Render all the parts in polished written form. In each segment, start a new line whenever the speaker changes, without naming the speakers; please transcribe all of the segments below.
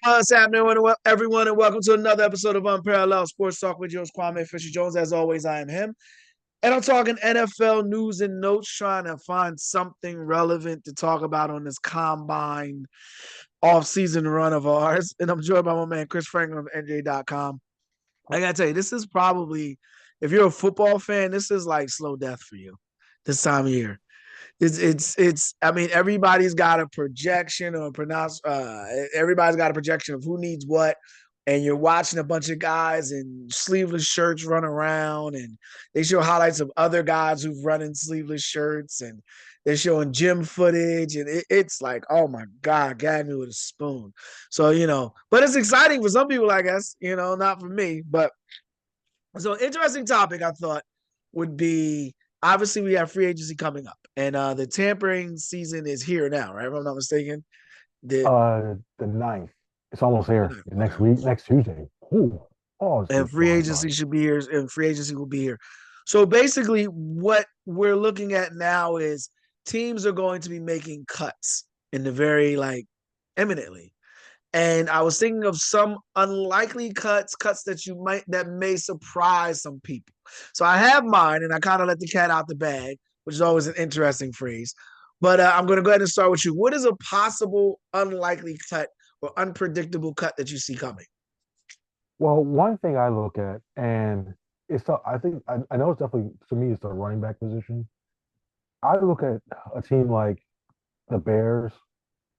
What's happening, everyone, and welcome to another episode of Unparalleled Sports Talk with yours, Kwame Fisher Jones. As always, I am him. And I'm talking NFL news and notes, trying to find something relevant to talk about on this combine off-season run of ours. And I'm joined by my man, Chris Franklin of NJ.com. I got to tell you, this is probably, if you're a football fan, this is like slow death for you this time of year. I mean, everybody's got a projection or everybody's got a projection of who needs what. And you're watching a bunch of guys in sleeveless shirts run around, and they show highlights of other guys who've run in sleeveless shirts, and they're showing gym footage, and it's like, oh my God, gag me with a spoon. So, but it's exciting for some people, I guess, not for me. But so interesting topic I thought would be, obviously we have free agency coming up, and the tampering season is here now, right? If I'm not mistaken.
The ninth. It's almost here. Next
Okay.
week, next Tuesday. Ooh. Oh, this
And
week's
free
flying by.
agency should be here, and free agency will be here. So basically, what we're looking at now is teams are going to be making cuts in the very imminently. And I was thinking of some unlikely cuts that may surprise some people. So I have mine, and I kind of let the cat out the bag, which is always an interesting phrase. But I'm going to go ahead and start with you. What is a possible unlikely cut or unpredictable cut that you see coming?
Well, one thing I look at, and I think I know it's definitely to me it's the running back position. I look at a team like the Bears.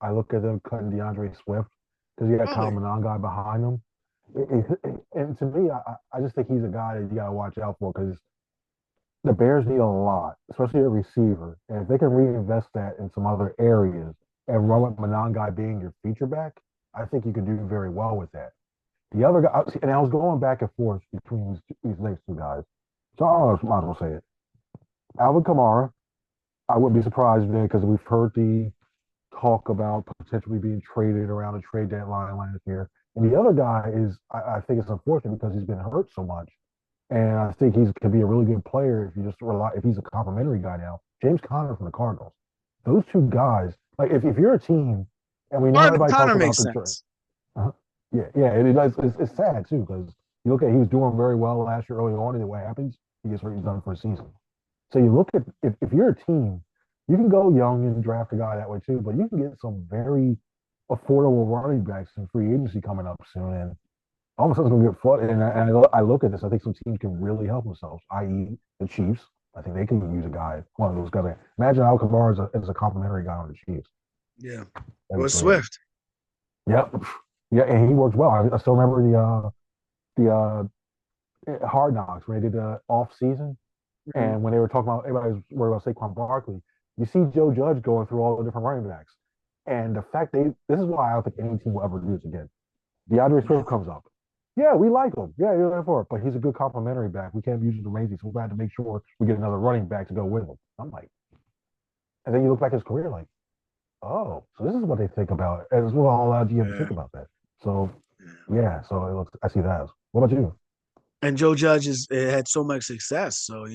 I look at them cutting DeAndre Swift because you got Kyle
Really?
Monangai behind them. And to me, I just think he's a guy that you got to watch out for because the Bears need a lot, especially a receiver. And if they can reinvest that in some other areas and run with Monangai being your feature back, I think you can do very well with that. The other guy, and I was going back and forth between these next two guys. So I might as well say it. Alvin Kamara, I wouldn't be surprised there because we've heard the talk about potentially being traded around the trade deadline last year. And the other guy is, I think it's unfortunate because he's been hurt so much. And I think he's could be a really good player if you just rely if he's a complimentary guy now. James Conner from the Cardinals. Those two guys, like if you're a team, and we know everybody
Connor
talks
makes
about the trade.
sense.
Uh-huh. Yeah, and it's sad too because you look at he was doing very well last year early on, and then what happens? He gets hurt. He's done for a season. So you look at if you're a team, you can go young and draft a guy that way too, but you can get some very affordable running backs in free agency coming up soon, and all of a sudden it's going to get fun. And I look at this, I think some teams can really help themselves, i.e., the Chiefs. I think they can use a guy, one of those guys. Imagine Al Kamara as a complimentary guy on the Chiefs.
Yeah.
That'd
Or
be great.
Swift.
Yep. Yeah, and he works well. I still remember the Hard Knocks when they did the off season,
Mhm.
and when they were talking about everybody was worried about Saquon Barkley. You see Joe Judge going through all the different running backs, and the fact this is why I don't think any team will ever do this again. DeAndre Swift comes up. Yeah, we like him. Yeah, you're there for it. But he's a good complimentary back. We can't use him to raise so we have to make sure we get another running back to go with him. I'm like, and then you look back at his career, like, oh, so this is what they think about it. As well, allowed you to
Yeah.
think about that. So yeah, so it looks I see that. What about you?
And Joe Judge had so much success, so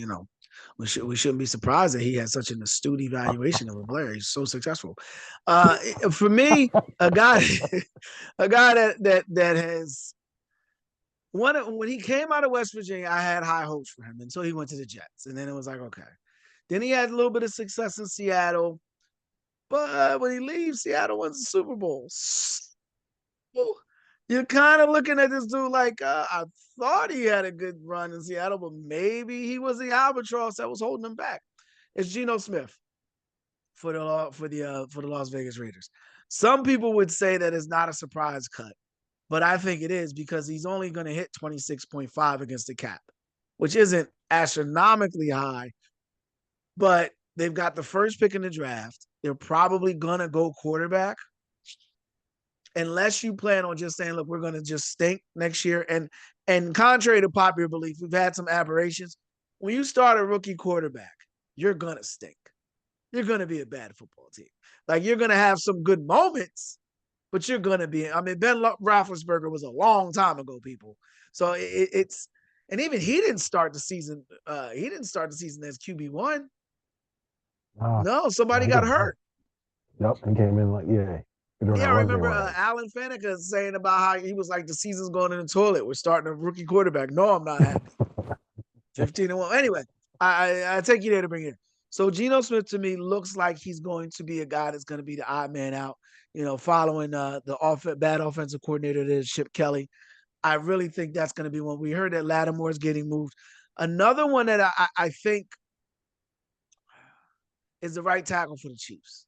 we shouldn't be surprised that he had such an astute evaluation of a player. He's so successful. For me, a guy, a guy that has when he came out of West Virginia, I had high hopes for him until he went to the Jets, and then it was like, okay. Then he had a little bit of success in Seattle, but when he leaves, Seattle wins the Super Bowl. So you're kind of looking at this dude like, I thought he had a good run in Seattle, but maybe he was the albatross that was holding him back. It's Geno Smith for the Las Vegas Raiders. Some people would say that it's not a surprise cut, but I think it is because he's only going to hit 26.5 against the cap, which isn't astronomically high, but they've got the first pick in the draft. They're probably going to go quarterback unless you plan on just saying, look, we're going to just stink next year. And contrary to popular belief, we've had some aberrations. When you start a rookie quarterback, you're going to stink. You're going to be a bad football team. Like, you're going to have some good moments, but you're going to be, I mean, Ben Roethlisberger was a long time ago, people. So it's, and even he didn't start the season. He didn't start the season as QB1.
Ah,
No,
no,
somebody
he
got
got hurt.
hurt.
Yep, he came in like yeah. during
Yeah,
that
I
run they
remember
were in.
Alan Faneca saying about how he was like, the season's going in the toilet. We're starting a rookie quarterback. No, I'm not happy. 15-1. Anyway, I take you there to bring it in. So Geno Smith to me looks like he's going to be a guy that's going to be the odd man out, following the bad offensive coordinator that is Chip Kelly. I really think that's going to be one. We heard that Lattimore is getting moved. Another one that I think is the right tackle for the Chiefs.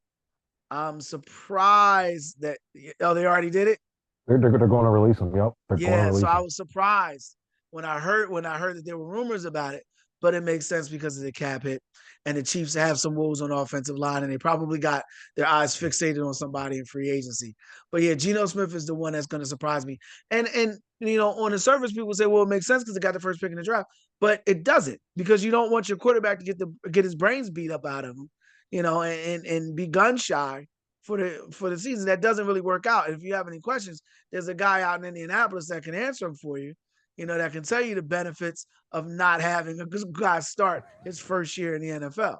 I'm surprised that they already did it.
They're going to release him. Yep, they're going to
Yeah, so
release
I
him.
was surprised when I heard that there were rumors about it, but it makes sense because of the cap hit. And the Chiefs have some woes on the offensive line, and they probably got their eyes fixated on somebody in free agency. But yeah, Geno Smith is the one that's going to surprise me. And on the surface, people say, well, it makes sense because they got the first pick in the draft, but it doesn't because you don't want your quarterback to get his brains beat up out of him, and be gun shy for the season. That doesn't really work out. If you have any questions, there's a guy out in Indianapolis that can answer them for you, that can tell you the benefits of not having a guy start his first year in the NFL.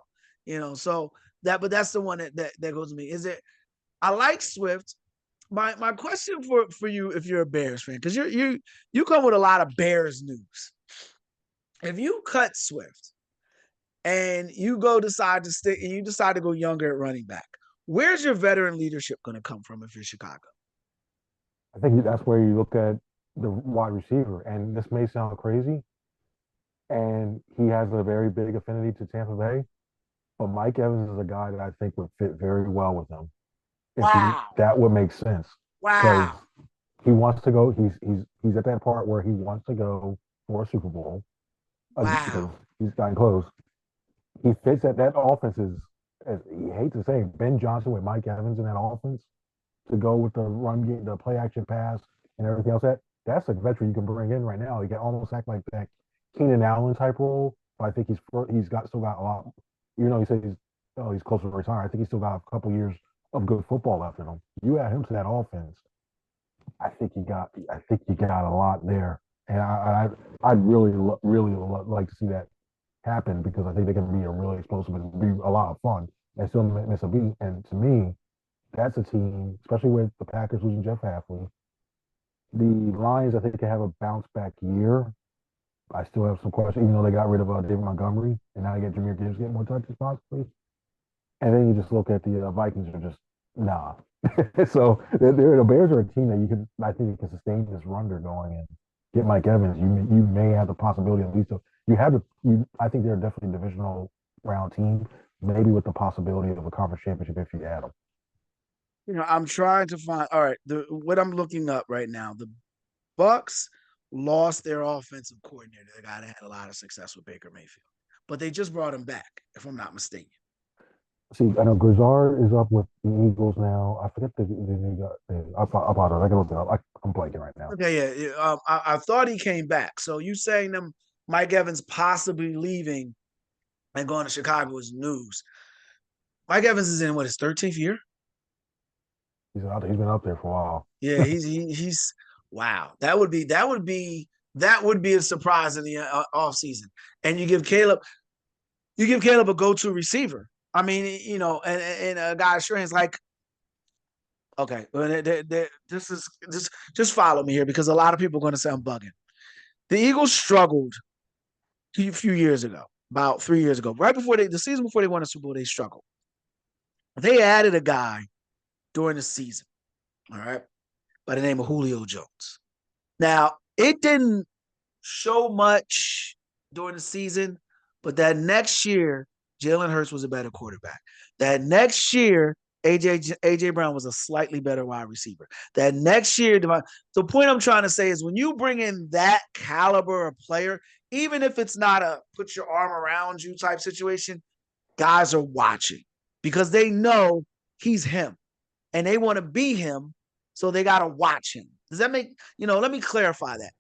So but that's the one that goes to me. Is it? I like Swift. My question for you, if you're a Bears fan, because you come with a lot of Bears news. If you cut Swift and you decide to go younger at running back, where's your veteran leadership going to come from if you're Chicago?
I think that's where you look at the wide receiver, and this may sound crazy, and he has a very big affinity to Tampa Bay, but Mike Evans is a guy that I think would fit very well with him. If he
Wow.
That would make sense because
Wow.
he wants to go. He's at that part where he wants to go for a Super Bowl because
Wow.
he's gotten close. He fits at that offense as he hates to say it, Ben Johnson with Mike Evans in that offense to go with the run game, the play action pass, and everything else. That's a veteran you can bring in right now. He can almost act like that Keenan Allen type role, but I think he's got still got a lot. You know, he said he's close to retire. I think he's still got a couple years of good football left in him. You add him to that offense, I think you got a lot there, and I'd really like to see that happen because I think they're going to be a really explosive and be a lot of fun and still miss a beat. And to me, that's a team, especially with the Packers losing Jeff Hafley. The Lions, I think, can have a bounce back year. I still have some questions, even though they got rid of David Montgomery and now they get Jameer Gibbs getting more touches possibly. And then you just look at the Vikings are just nah. So the Bears are a team that I think you can sustain this run they're going and get Mike Evans. You may have the possibility at least of you have I think they're definitely a divisional round team, maybe with the possibility of a conference championship if you add them.
I'm trying to find. All right, what I'm looking up right now, the Bucks lost their offensive coordinator. The guy that had a lot of success with Baker Mayfield, but they just brought him back, if I'm not mistaken.
See, I know Grizzard is up with the Eagles now. I forget the name. About it. I can look it up. I'm blanking right now.
Okay, yeah. I thought he came back. So you saying them Mike Evans possibly leaving and going to Chicago is news. Mike Evans is in his 13th year.
He's been up there for a while.
Yeah, he's wow. That would be a surprise in the off season. And you give Caleb a go-to receiver. I mean, and a guy Strange like, okay, this is just follow me here because a lot of people are going to say I'm bugging. The Eagles struggled a few years ago, about 3 years ago, right before the season before they won the Super Bowl. They struggled. They added a guy during the season, all right, by the name of Julio Jones. Now, it didn't show much during the season, but that next year, Jalen Hurts was a better quarterback. That next year, AJ Brown was a slightly better wide receiver. That next year, the point I'm trying to say is when you bring in that caliber of player, even if it's not a put your arm around you type situation, guys are watching because they know he's him and they want to be him, so they got to watch him. Does that make, let me clarify that.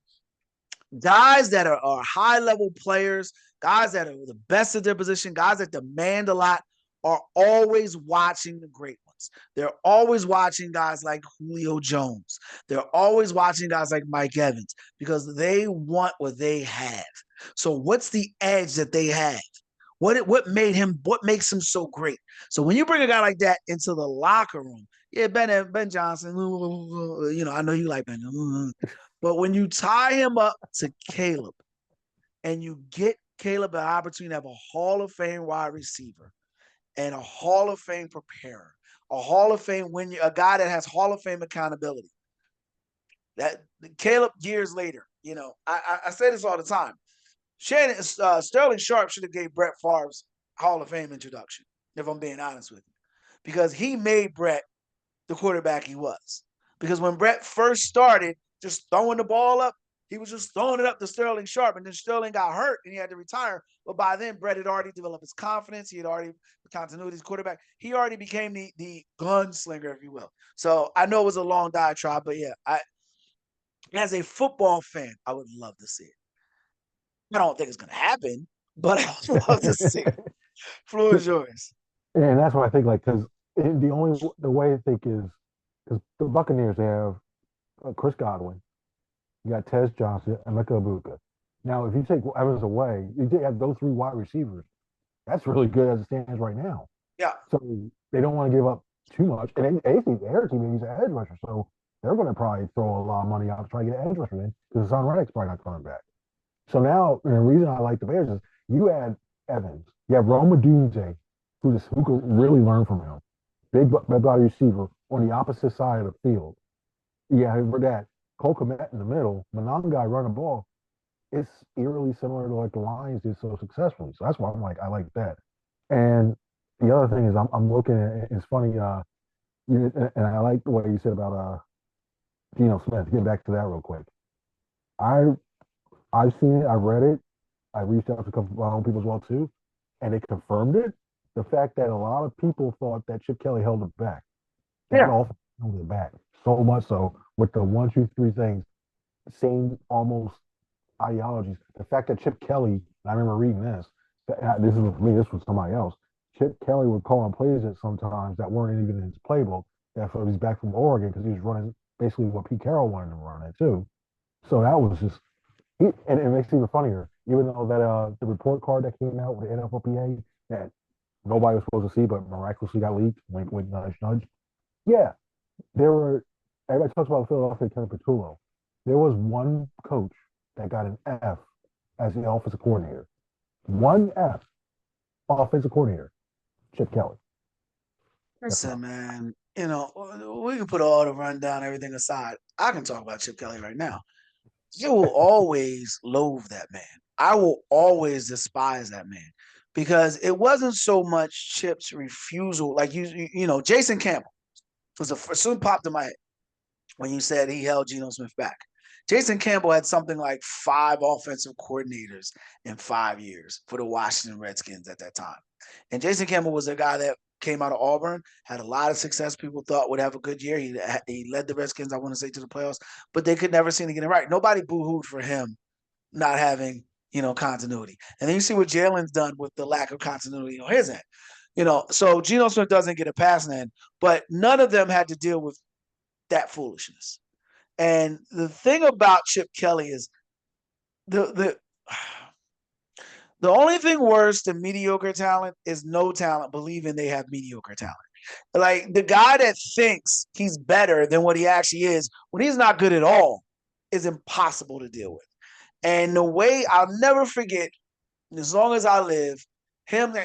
Guys that are high level players, guys that are the best at their position, guys that demand a lot, are always watching the great ones. They're always watching guys like Julio Jones. They're always watching guys like Mike Evans because they want what they have. So what's the edge that they have? What makes him so great? So when you bring a guy like that into the locker room, Yeah, Ben Johnson. I know you like Ben. But when you tie him up to Caleb and you get Caleb an opportunity to have a Hall of Fame wide receiver and a Hall of Fame preparer, a Hall of Fame a guy that has Hall of Fame accountability. That Caleb years later, I say this all the time. Sterling Sharp should have gave Brett Favre's Hall of Fame introduction, if I'm being honest with you, because he made Brett the quarterback he was. Because when Brett first started just throwing the ball up, he was just throwing it up to Sterling Sharp, and then Sterling got hurt and he had to retire. But by then, Brett had already developed his confidence. He had already continuity as quarterback. He already became the gunslinger, if you will. So I know it was a long diatribe, but yeah, as a football fan, I would love to see it. I don't think it's going to happen, but I would love to see it. Floor is yours.
And that's what I think. Like, because the way I think is because the Buccaneers they have Chris Godwin, you got Tez Johnson, and Mika Ibuka. Now, if you take Evans away, you have those three wide receivers. That's really good as it stands right now.
Yeah.
So they don't want to give up too much. And they think their team needs an edge rusher, so they're going to probably throw a lot of money out to try to get an edge rusher in because Son Reddick's probably not coming back. So now, and the reason I like the Bears is you add Evans, you have Roma Dunze, who can really learn from him. Big body receiver on the opposite side of the field. Yeah, for that, Cole Kmet in the middle, Monangai running the ball. It's eerily similar to like the Lions did so successfully. So that's why I'm like, I like that. And the other thing is, I'm looking at it's funny, and I like the way you said about Geno Smith. Get back to that real quick. I I've seen it, I've read it, I reached out to a couple of my own people as well too, and they confirmed it. The fact that a lot of people thought that Chip Kelly held it back, that
Yeah.
offense held it back so much so with the one, two, three things, same almost ideologies. The fact that Chip Kelly, I remember reading this. This isn't me. This was somebody else. Chip Kelly would call on plays at sometimes that weren't even in his playbook. That he's back from Oregon because he was running basically what Pete Carroll wanted to run it too. So that was just, and it makes it even funnier. Even though that the report card that came out with the NFLPA that nobody was supposed to see, but miraculously got leaked. Wink, wink, nudge, nudge. Yeah, there were. Everybody talks about Philadelphia Ken Patullo. There was one coach that got an F as the offensive coordinator. One F, offensive coordinator, Chip Kelly.
Listen, man, we can put all the rundown, everything aside. I can talk about Chip Kelly right now. You will always loathe that man. I will always despise that man because it wasn't so much Chip's refusal. Like Jason Campbell was the first, soon popped in my head when you said he held Geno Smith back. Jason Campbell had something like 5 offensive coordinators in 5 years for the Washington Redskins at that time. And Jason Campbell was a guy that came out of Auburn, had a lot of success. People thought would have a good year. He led the Redskins, I want to say, to the playoffs, but they could never seem to get it right. Nobody boo-hooed for him not having, continuity. And then you see what Jalen's done with the lack of continuity on his end. So Geno Smith doesn't get a pass then, but none of them had to deal with that foolishness. And the thing about Chip Kelly is the the only thing worse than mediocre talent is no talent believing they have mediocre talent. Like the guy that thinks he's better than what he actually is when he's not good at all is impossible to deal with. And the way I'll never forget, as long as I live, him,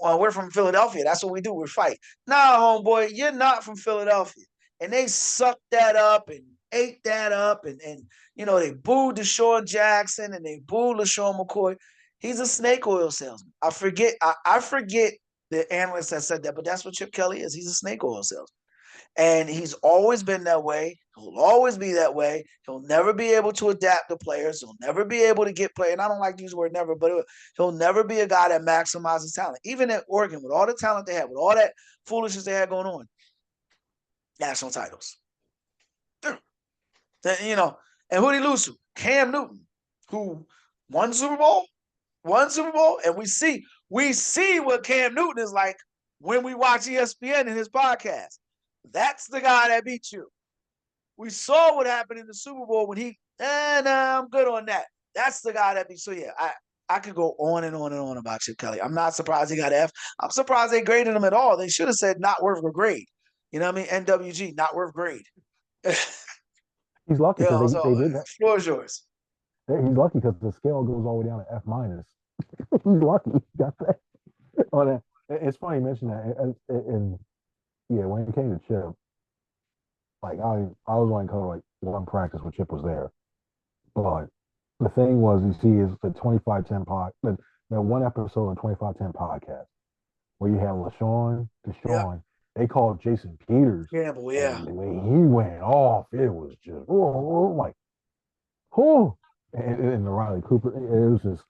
we're from Philadelphia. That's what we do. We fight. Nah, homeboy, you're not from Philadelphia. And they sucked that up and ate that up. And they booed Deshaun Jackson and they booed LaShawn McCoy. He's a snake oil salesman. I forget the analyst that said that, but that's what Chip Kelly is. He's a snake oil salesman. And he's always been that way. He'll always be that way. He'll never be able to adapt to players. He'll never be able to get players. And I don't like to use the word never, but he'll never be a guy that maximizes talent. Even at Oregon, with all the talent they had, with all that foolishness they had going on, national titles. And who did he lose to? Cam Newton, who won Super Bowl, and we see what Cam Newton is like when we watch ESPN in his podcast. That's the guy that beat you. We saw what happened in the Super Bowl when I'm good on that. That's the guy that beat. So yeah, I could go on and on and on about Chip Kelly. I'm not surprised he got F. I'm surprised they graded him at all. They should have said not worth a grade. You know what I mean? NWG, not worth grade.
He's lucky because they
So
did.
floor is yours.
He's lucky because the scale goes all the way down to F minus. He's lucky. He got that on that. It's funny you mention that. And yeah, when it came to Chip, like I was only cover like one practice when Chip was there. But the thing was, you see, is the 2510 the one episode of 2510 podcast where you had
Yep.
Deshaun, they called Jason Peters,
Gamble, yeah.
and when he went off, it was just like, oh, and the Riley Cooper, it was just,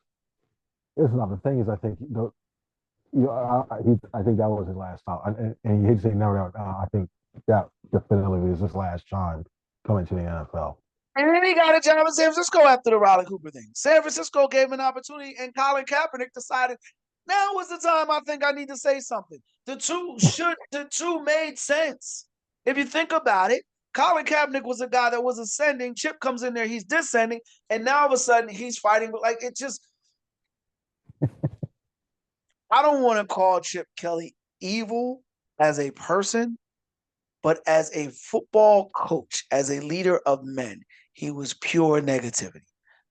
it's not the thing is, I think I think that was his last time, and he hit to say never. I think that definitively is his last time coming to the NFL.
And then he got a job in San Francisco after the Riley Cooper thing. San Francisco gave him an opportunity, and Colin Kaepernick decided now was the time I think I need to say something. The two made sense. If you think about it, Colin Kaepernick was a guy that was ascending. Chip comes in there, he's descending, and now all of a sudden he's fighting. Like it just, I don't want to call Chip Kelly evil as a person, but as a football coach, as a leader of men, he was pure negativity.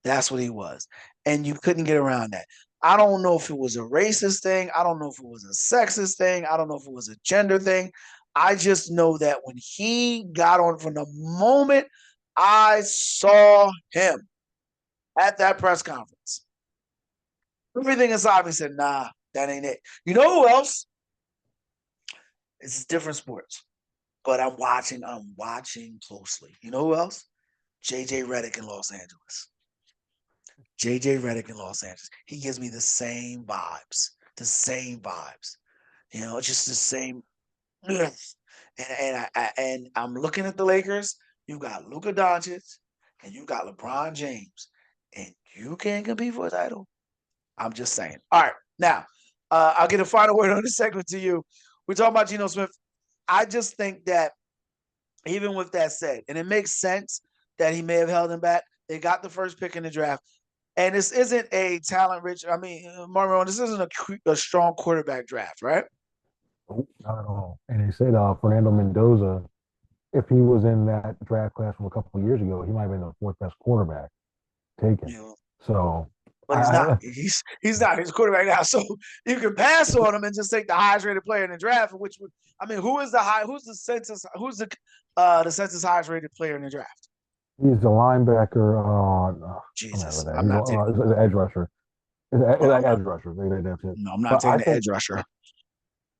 That's what he was. And you couldn't get around that. I don't know if it was a racist thing. I don't know if it was a sexist thing. I don't know if it was a gender thing. I just know that when he got on, from the moment I saw him at that press conference, everything inside me said, nah, that ain't it. You know who else? It's different sports, but I'm watching closely. You know who else? JJ Redick in Los Angeles. JJ Redick in Los Angeles. He gives me the same vibes. The same vibes. You know, just the same. And I'm looking at the Lakers. You got Luka Doncic and you got LeBron James, and you can't compete for a title. I'm just saying. All right, now I'll get a final word on this segment to you. We're talking about Geno Smith. I just think that even with that said, and it makes sense that he may have held him back. They got the first pick in the draft. And this isn't a talent rich. I mean, Marlon, this isn't a strong quarterback draft, right?
Not at all. And they said Fernando Mendoza, if he was in that draft class from a couple of years ago, he might have been the fourth best quarterback taken.
Yeah.
So,
But he's not. He's not. He's a quarterback now. So you can pass on him and just take the highest rated player in the draft. Which would, I mean, who's the census highest rated player in the draft?
he's the linebacker. I
Jesus,
remember that.
I'm not taking.
He's an edge rusher. It's
Well,
an edge rusher. That's it.
no, I'm not
But
taking
I
the
think
edge rusher.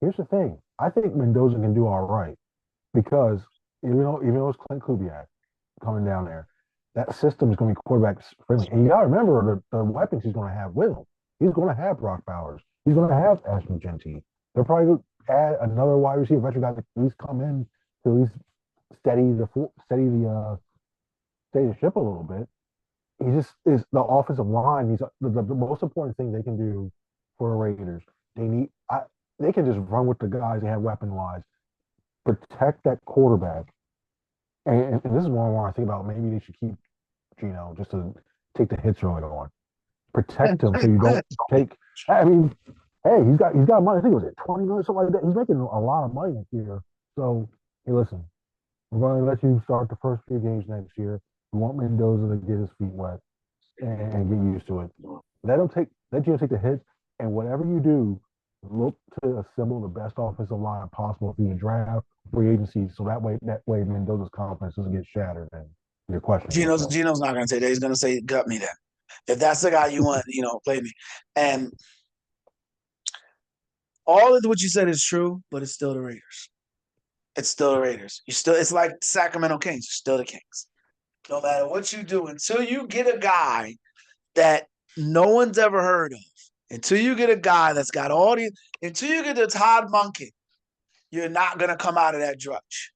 here's the thing. I think Mendoza can do all right because even though it's Clint Kubiak coming down there, that system is going to be quarterback friendly. And you got to remember the weapons he's going to have with him. He's going to have Brock Bowers. He's going to have Ashton Genty. They're probably going to add another wide receiver veteran guy that at least come in to at least steady the ship a little bit. He just is the offensive line. He's the most important thing they can do for the Raiders. They can just run with the guys they have weapon wise, protect that quarterback. And this is one where I think about maybe they should keep Geno just to take the hits early on. Protect him so you don't take. I mean, hey, he's got money. I think it was 20 million, something like that. He's making a lot of money next year. So hey, listen, we're going to let you start the first few games next year. We want Mendoza to get his feet wet and get used to it. Let you take the hits, and whatever you do, look to assemble the best offensive line possible through the draft, free agency, so that way Mendoza's confidence doesn't get shattered and you're questioning yourself.
Geno's not going to say that. He's going to say, "Gut me then." If that's the guy you want, play me. And all of what you said is true, but it's still the Raiders. It's still the Raiders. It's like Sacramento Kings. You're still the Kings. No matter what you do, until you get a guy that no one's ever heard of, until you get a guy that's got until you get the Todd Monken, you're not going to come out of that drudge.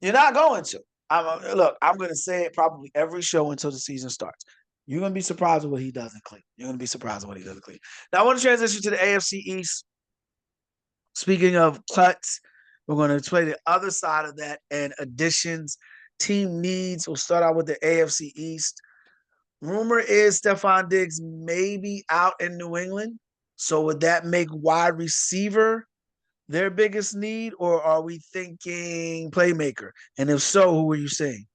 You're not going to. I'm going to say it probably every show until the season starts. You're going to be surprised with what he does in Cleveland. You're going to be surprised with what he does in Cleveland. Now, I want to transition to the AFC East. Speaking of cuts, we're going to play the other side of that and additions, team needs. We'll start out with the AFC East. Rumor is Stephon Diggs may be out in New England. So would that make wide receiver their biggest need, or are we thinking playmaker? And if so, who are you saying?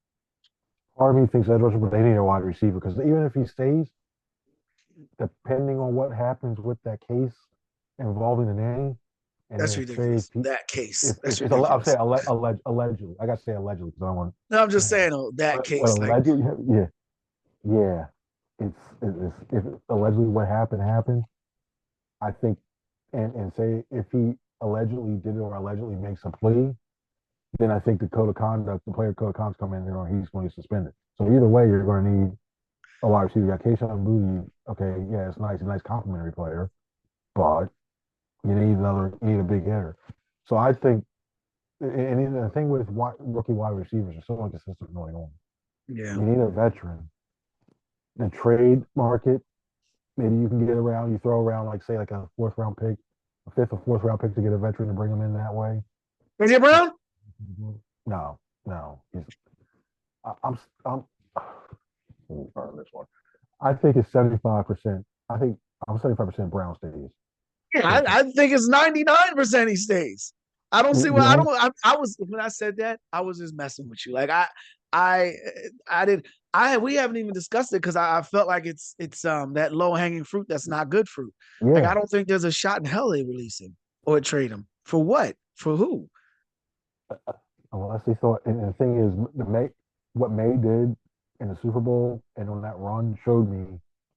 Part of me thinks edge rusher, but they need a wide receiver because even if he stays, depending on what happens with that case involving the nanny, and
That's
then say
ridiculous. That case.
if
That's
it's I'm
ridiculous.
saying allegedly, I got to say allegedly because I don't want,
No, I'm just saying, oh, that
but
case. Like,
allegedly, yeah, yeah, it's if allegedly what happened. I think, and say if he allegedly did it or allegedly makes a plea, then I think the code of conduct, the player code of conduct come in there, and he's going to be suspended. So either way, you're going to need a wide receiver. You got Keyshawn Booty. Okay, yeah, it's nice, a nice complimentary player, but you need a big hitter. So I think, and the thing with rookie wide receivers, there's so inconsistent going on.
yeah.
You need a veteran. The trade market, maybe you can get around. You throw around like say like a fourth round pick, a fifth or fourth round pick to get a veteran and bring them in that way.
AJ Brown?
No, no. I'm burn this one. I think it's 75%. I think I'm 75% Brown stays.
Yeah,
But
I think it's 99% he stays. I don't see
you
why I
know,
don't. I was when I said that I was just messing with you. Like I, I did. We haven't even discussed it because I felt like it's that low hanging fruit that's not good fruit. Like I
yeah.
don't think there's a shot in hell they release him or trade him for what for who.
Unless they thought, and the thing is, what May did in the Super Bowl and on that run showed me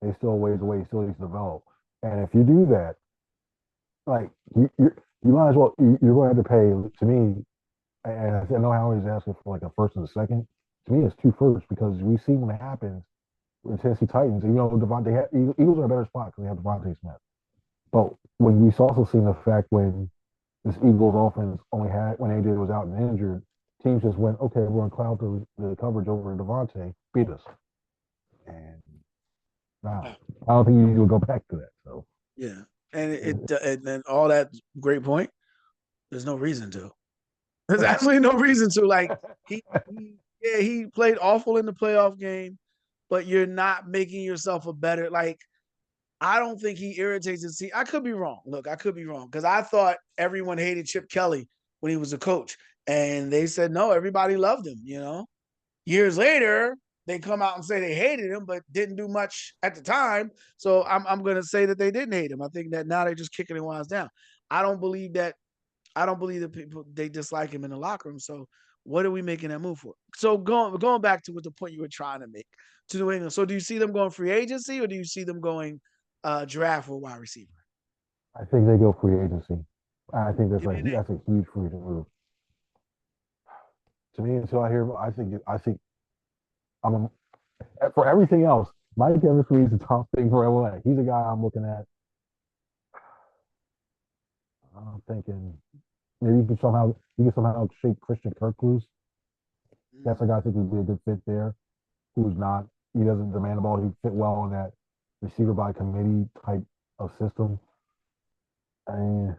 they still ways away, still needs to develop. And if you do that, like you might as well you're going to have to pay to me. And I know Howard's asking for like a first and a second. To me, it's two firsts because we see when it happens with Tennessee Titans. You know, Eagles are a better spot because they have Devontae Smith. But when we also seen the fact when this Eagles offense only had when AJ was out and injured, teams just went, okay, we're going to cloud the coverage over Devontae, beat us. And nah, I don't think you need to go back to that. So
Yeah, and and then all that great point. There's no reason to. There's absolutely no reason to. Like yeah, he played awful in the playoff game, but you're not making yourself a better. Like I don't think he irritates his team. I could be wrong. Look, I could be wrong because I thought everyone hated Chip Kelly when he was a coach, and they said no, everybody loved him. You know, years later they come out and say they hated him, but didn't do much at the time. So I'm going to say that they didn't hate him. I think that now they're just kicking it winds down. I don't believe that I don't believe that people they dislike him in the locker room. So what are we making that move for? So going back to what the point you were trying to make to New England. So do you see them going free agency or do you see them going draft or wide receiver?
I think they go free agency. I think
Give me a name.
that's a huge free move. To me, until I hear, I think I'm for everything else. Mike Evans is the top thing for LA. He's a guy I'm looking at. I'm thinking maybe you can somehow shake Christian Kirk loose. That's a guy I think would be a good fit there. Who's not? He doesn't demand the ball. He fit well in that receiver by committee type of system. And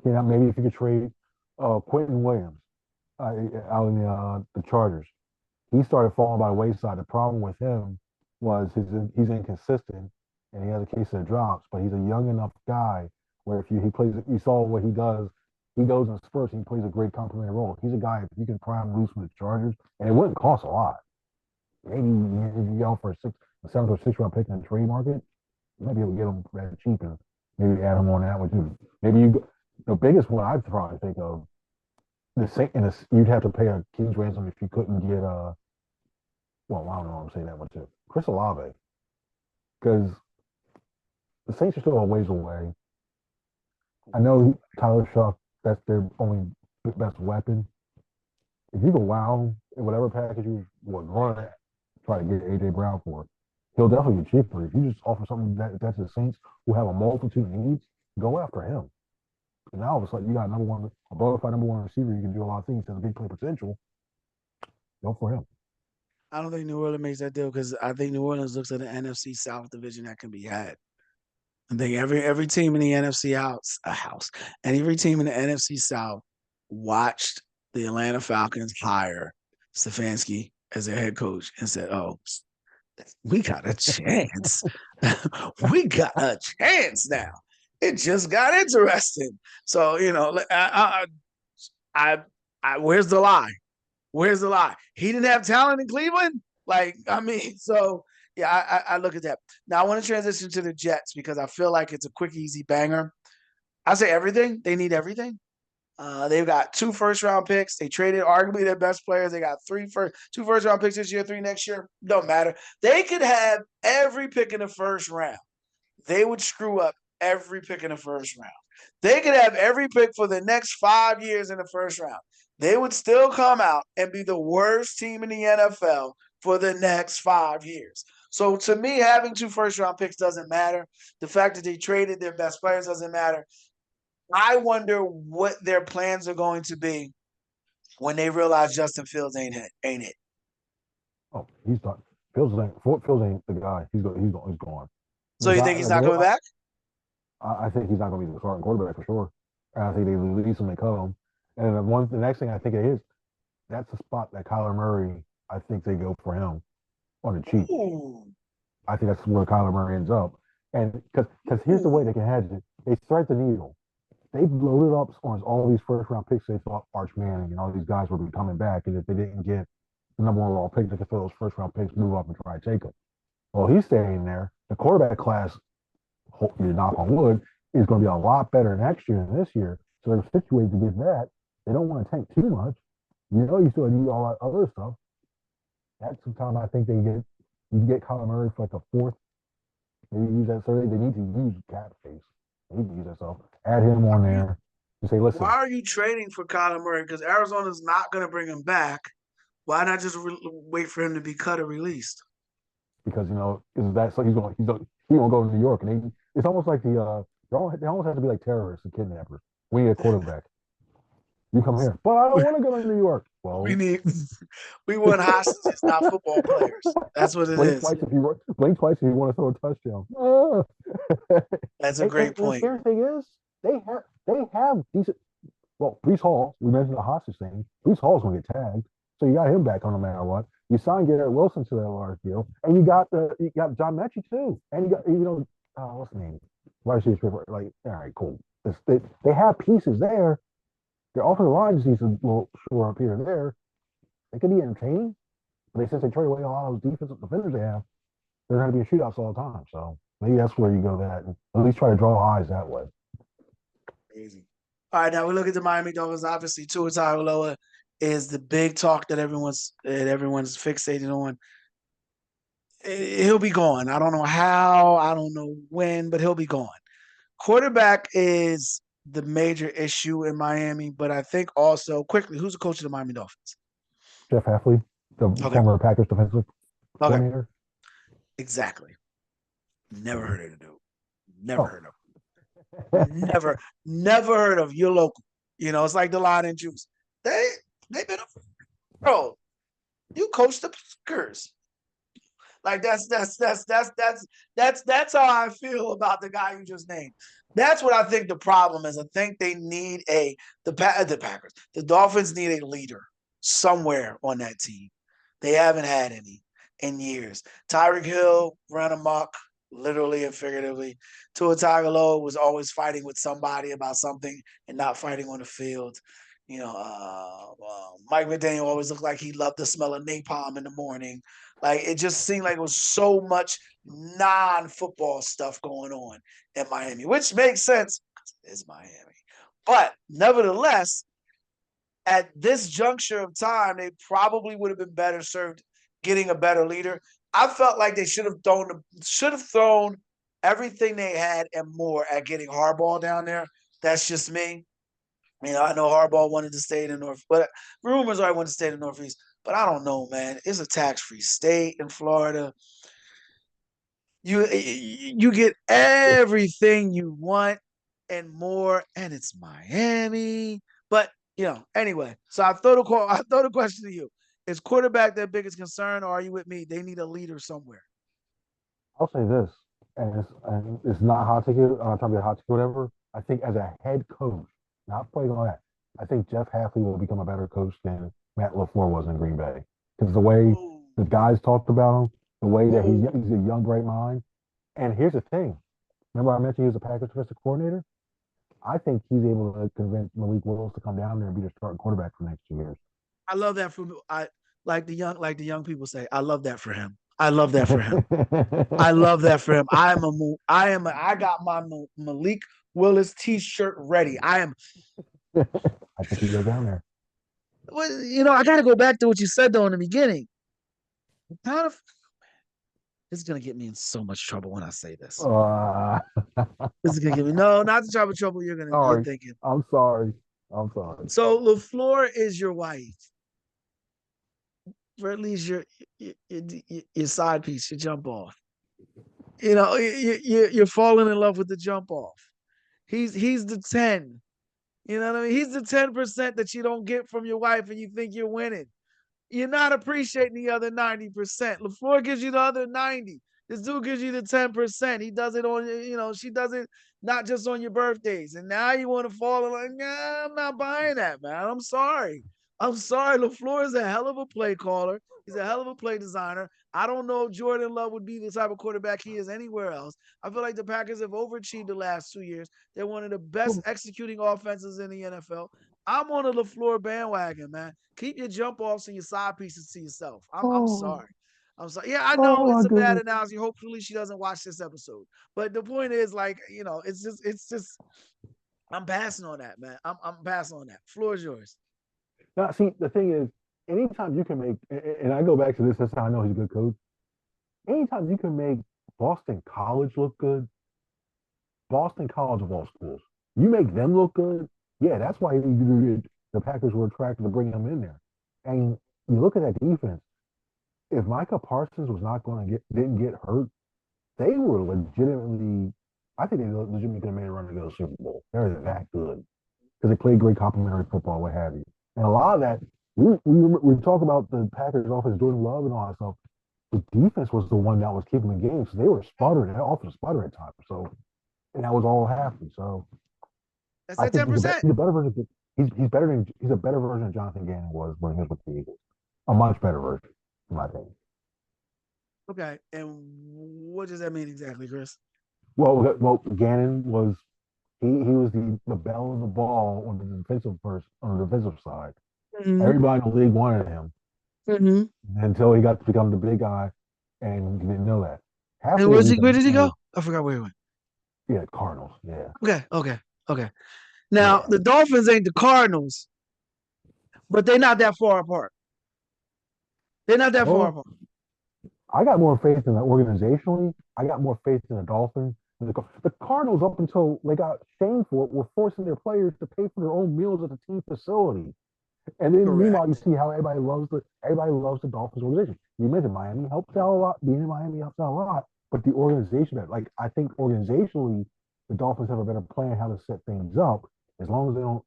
maybe if you could trade Quentin Williams out in the Chargers, he started falling by the wayside. The problem with him was he's inconsistent and he has a case of drops, but he's a young enough guy where if he plays, you saw what he does. He goes in spurts and he plays a great complementary role. He's a guy if you can prime loose with the Chargers, and it wouldn't cost a lot. Maybe if you go for a seventh or sixth round pick in the trade market, you might be able to get him that cheap and maybe add him on that one too. Maybe the biggest one I'd probably think of you'd have to pay a king's ransom if you couldn't get well, I don't know. I'm saying that one too. Chris Olave, because the Saints are still a ways away. I know Tyler Shuck, that's their only best weapon. If you go wow in whatever package you would run to try to get AJ Brown for, he'll definitely be cheaper. If you just offer something that's the Saints who have a multitude of needs, go after him. And now all of a sudden you got a bona fide number one receiver. You can do a lot of things. Has a big play potential. Go for him.
I don't think New Orleans makes that deal because I think New Orleans looks at the NFC South division that can be had. I think every team in the NFC house, and every team in the NFC South watched the Atlanta Falcons hire Stefanski as their head coach and said, "Oh, we got a chance. We got a chance now." it just got interesting. So I, where's the lie? Where's the lie? He didn't have talent in Cleveland. Like, I mean, so yeah, I look at that. Now I want to transition to the Jets because I feel like it's a quick, easy banger. I say everything. They need everything. They've got 2 first-round picks. They traded arguably their best players. They got 2 first-round picks this year, 3 next year. Don't matter. They could have every pick in the first round. They would screw up every pick in the first round. They could have every pick for the next 5 years in the first round. They would still come out and be the worst team in the NFL for the next 5 years. So to me, having 2 first-round picks doesn't matter. The fact that they traded their best players doesn't matter. I wonder what their plans are going to be when they realize Justin Fields ain't it.
Oh, he's done. Fields ain't the guy. He's gone.
So
The
you
guy,
think he's
like,
not coming back?
I think he's not going to be the starting quarterback for sure. And I think they release him and cut him. And the next thing I think it is, that's the spot that Kyler Murray. I think they go for him on the cheap.
Ooh.
I think that's where Kyler Murray ends up. And because here's the way they can hedge it. They thread the needle. They loaded up on all these first round picks. They thought Arch Manning and all these guys would be coming back. And if they didn't get the number 1 overall pick, they could throw those first round picks, move up and try to take him. Well, he's staying there. The quarterback class, you knock on wood, is going to be a lot better next year than this year. So they're situated to get that. They don't want to tank too much. You still need all that other stuff. That's the time I think you can get Kyler Murray for like a fourth. Maybe use that third. They need to use cap space. They need to use that stuff. Add him on there and say, listen.
Why are you trading for Kyler Murray? Because Arizona's not going to bring him back. Why not just wait for him to be cut or released?
Because is that so? He's going to go to New York, and it's almost like they almost have to be like terrorists and kidnappers. We need a quarterback. You come here, but I don't want to go to New York. Well,
we want hostages, not football players. That's what it
blink
is.
Blink twice if you want to throw a touchdown.
That's a great point.
The scary thing is they have decent. Well, Brees Hall, we mentioned the hostage thing. Brees Hall's going to get tagged, so you got him back on no matter what. You signed Garrett Wilson to that large deal, and you got John Mechie too, and you got what's the name? Wide receiver. Like, all right, cool. They have pieces there. Their offensive line just needs a little shore up here and there. They could be entertaining, but since they trade away a lot of those defensive defenders they have, they're going to be in shootouts all the time. So maybe that's where you go that, and at least try to draw eyes that way.
Crazy. All right, now we look at the Miami Dolphins. Obviously, Tua Tagovailoa is the big talk that everyone's fixated on. He'll be gone. I don't know how, I don't know when, but he'll be gone. Quarterback is the major issue in Miami, but I think also quickly, who's the coach of the Miami Dolphins?
Jeff Hafley, the former Packers defensive coordinator.
Exactly. Never heard of the dude. Never heard of him. never heard of your local. It's like the line and juice. They've been bro. You coach the Packers. Like that's how I feel about the guy you just named. That's what I think the problem is. I think they need the Packers. The Dolphins need a leader somewhere on that team. They haven't had any in years. Tyreek Hill ran amok, literally and figuratively. Tua Tagovailoa was always fighting with somebody about something and not fighting on the field. Mike McDaniel always looked like he loved the smell of napalm in the morning. Like, it just seemed like it was so much non-football stuff going on in Miami, which makes sense because it is Miami. But nevertheless, at this juncture of time, they probably would have been better served getting a better leader. I felt like they should have thrown everything they had and more at getting Harbaugh down there. That's just me. I know Harbaugh wanted to stay in the North, but rumors are he wanted to stay in the Northeast. But I don't know, man. It's a tax-free state in Florida. You get everything you want and more, and it's Miami. But anyway. So I throw the question to you: is quarterback their biggest concern, or are you with me? They need a leader somewhere.
I'll say this, and it's not hot ticket. I'm not trying to be a hot ticket, whatever. I think as a head coach, not playing on that, I think Jeff Hafley will become a better coach than Matt LaFleur was in Green Bay. Because the way the guys talked about him, the way that he's a young, bright mind. And here's the thing. Remember I mentioned he was a Packers defensive coordinator? I think he's able to convince Malik Willis to come down there and be the starting quarterback for the next 2 years.
I love that for I like the young people say. I love that for him. I love that for him. I love that for him. I got my Malik Willis T-shirt ready. I am.
I think he goes down there.
Well, I got to go back to what you said though in the beginning. Kind of. This is gonna get me in so much trouble when I say this.
Uh,
This is gonna get me not the type of trouble you're
sorry.
thinking.
I'm sorry. I'm sorry.
So LaFleur is your wife, or at least your side piece, your jump off. You're falling in love with the jump off. He's the 10. You know what I mean? He's the 10% that you don't get from your wife and you think you're winning. You're not appreciating the other 90%. LaFleur gives you the other 90. This dude gives you the 10%. He does it she does it not just on your birthdays. And now you want to fall in like, nah, I'm not buying that, man. I'm sorry. I'm sorry. LaFleur is a hell of a play caller. He's a hell of a play designer. I don't know if Jordan Love would be the type of quarterback he is anywhere else. I feel like the Packers have overachieved the last 2 years. They're one of the best executing offenses in the NFL. I'm on a LaFleur bandwagon, man. Keep your jump offs and your side pieces to yourself. I'm
Oh,
sorry. I'm sorry. Yeah, I know
oh
it's
my
a bad
goodness.
analogy. Hopefully she doesn't watch this episode. But the point is, like, it's just I'm passing on that, man. I'm passing on that. Floor is yours.
Now, see, the thing is, anytime you can make, and I go back to this, that's how I know he's a good coach. Anytime you can make Boston College look good, Boston College of all schools, you make them look good. Yeah, that's why the Packers were attracted to bring him in there. And you look at that defense. If Micah Parsons was not going to didn't get hurt, they were legitimately. I think they legitimately could have made a run to go to the Super Bowl. They're that good because they played great complementary football, what have you. And a lot of that, we talk about the Packers offense doing love and all that stuff. The defense was the one that was keeping the game, so they were sputtering. That offense sputtered at times. So, and that was all happening. So,
That's
I
that
think
10%.
he's a better version. He's better than he's a better version of Jonathan Gannon was when he was with the Eagles. A much better version, in my opinion.
Okay. And what does that mean exactly, Chris?
Well, Gannon was he was the bell of the ball on the defensive side.
Mm-hmm.
Everybody in the league wanted him
Mm-hmm.
until he got to become the big guy, and he didn't know that. Half
And
the league,
where did he go? I forgot where he went.
yeah, Cardinals, yeah,
Okay. Now
yeah.
the Dolphins ain't the Cardinals, but they're not that far apart. They're not that far
Well,
apart.
I got more faith in the organizationally. I got more faith in the Dolphins. The Cardinals, up until they got shamed for it, were forcing their players to pay for their own meals at the team facility. And then meanwhile, you
Correct.
see how everybody loves the Dolphins organization. You mentioned Miami helps out a lot. Being in Miami helps out a lot. But the organization, like I think organizationally, the Dolphins have a better plan how to set things up. As long as they don't,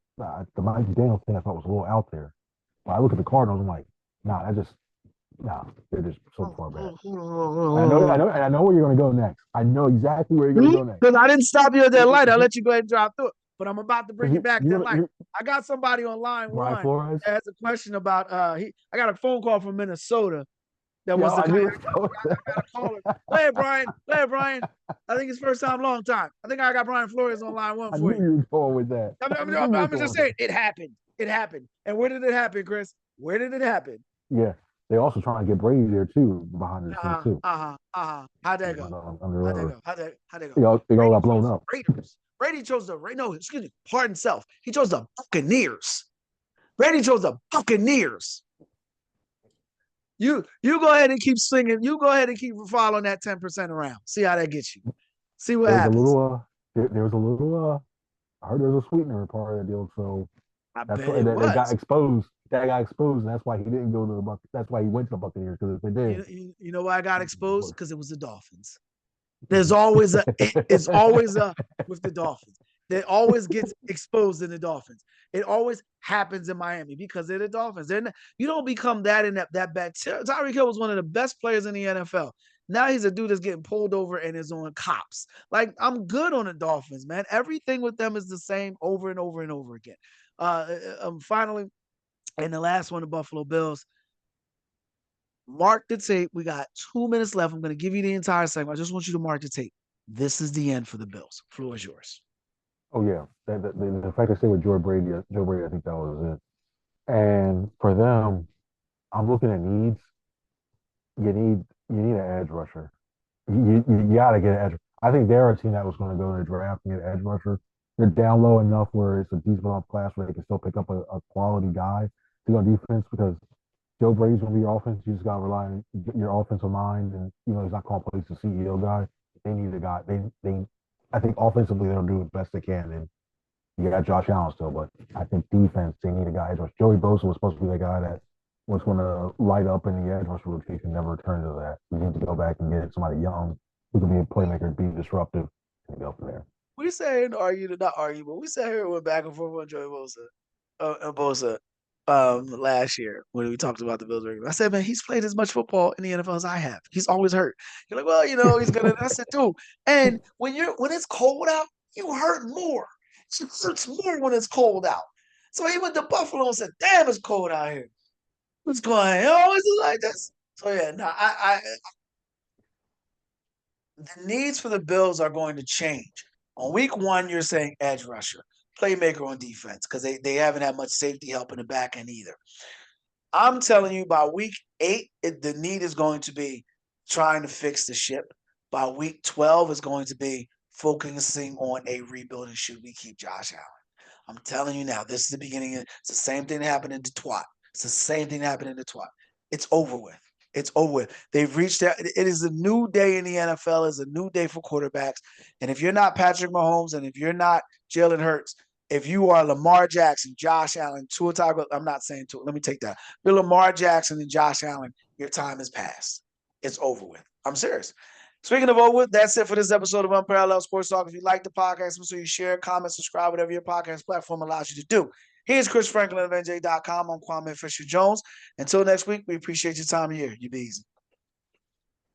the Mike Daniel thing I thought was a little out there. But I look at the Cardinals, I'm like, nah, they're just so far back. And I know where you're going to go next. I know exactly where you're going to go next.
Because I didn't stop you at that light. I'll let you go ahead and drive through it. But I'm about to bring you
You,
back
you
that
know,
light. I got somebody on line
Brian
one
Flores.
that has a question about I got a phone call from Minnesota that
Yeah,
wants to
I
come.
knew
I got a caller. Go ahead, Brian. Go ahead, Brian. I think it's first time, long time. I think I got Brian Flores on line one
I
for
knew
you.
you were going with that. I knew you were
I'm
going
just
with
saying,
that.
it happened. It happened. And where did it happen, Chris? Where did it happen?
Yeah, they also trying to get Brady there too, behind the scenes too.
How'd that go?
Under
How'd that
whatever.
go? How'd that go?
They all
Brady
got blown
chose the
up.
Raiders. Brady chose the no, excuse me, pardon self. He chose the Buccaneers. Brady chose the Buccaneers. You go ahead and keep singing. You go ahead and keep following that 10% around. See how that gets you. See what
There was a
happens.
little there was a little I heard there was a sweetener part of the deal, so
I
that's
bet
why
it
they got
was.
exposed. That got exposed, and that's why he didn't go to the Buc. That's why he went to the Buccaneers because if they did,
You know why I got exposed? Because it was the Dolphins. It's always a with the Dolphins. It always gets exposed in the Dolphins. It always happens in Miami because they're the Dolphins. You don't become that in that bad. Tyreek Hill was one of the best players in the NFL. Now he's a dude that's getting pulled over and is on cops. Like, I'm good on the Dolphins, man. Everything with them is the same over and over and over again. Finally, and the last one, the Buffalo Bills. Mark the tape. We got 2 minutes left. I'm going to give you the entire segment. I just want you to mark the tape. this is the end for the Bills. Floor is yours.
Oh yeah, the fact they stay with Joe Brady, I think that was it. And for them, I'm looking at needs. You need an edge rusher. You gotta get an edge. I think they're a team that was going to go in the draft and get an edge rusher. They're down low enough where it's a decent enough class where they can still pick up a quality guy to go on defense because Joe Brady's going to be your offense. You just got to rely on your offensive mind, and he's not calling plays the CEO guy. They need a guy. I think offensively they'll do the best they can, and you got Josh Allen still, but I think defense they need a guy. Joey Bosa was supposed to be the guy that was going to light up in the edge rush rotation. Never returned to that. We need to go back and get somebody young who can be a playmaker, be disruptive, and go from there.
We sat here and argued, not argue, but we sat here and went back and forth on Joey Bosa last year when we talked about the Bills. I said, man, he's played as much football in the NFL as I have. He's always hurt. You're like, well, he's gonna. I said, dude, and when it's cold out, you hurt more. It hurts more when it's cold out. So he went to Buffalo and said, damn, it's cold out here. What's going on? Oh, is it like this? So yeah, no, the needs for the Bills are going to change. On week one, you're saying edge rusher, playmaker on defense, because they haven't had much safety help in the back end either. I'm telling you, by week 8, the need is going to be trying to fix the ship. By week 12, is going to be focusing on a rebuilding. Should we keep Josh Allen? I'm telling you now, this is the beginning. It's the same thing that happened in Detroit. It's the same thing that happened in Detroit. It's over with. It's over with. They've reached that. It is a new day in the NFL. It's a new day for quarterbacks. And if you're not Patrick Mahomes and if you're not Jalen Hurts, if you are Lamar Jackson, Josh Allen, Tua Tagovailoa, I'm not saying Tua. Let me take that. If you're Lamar Jackson and Josh Allen, your time is past. It's over with. I'm serious. Speaking of over, that's it for this episode of Unparalleled Sports Talk. If you like the podcast, make sure you share, comment, subscribe, whatever your podcast platform allows you to do. Here's Chris Franklin of NJ.com. I'm Kwame Fisher Jones. Until next week, we appreciate your time here. You be easy.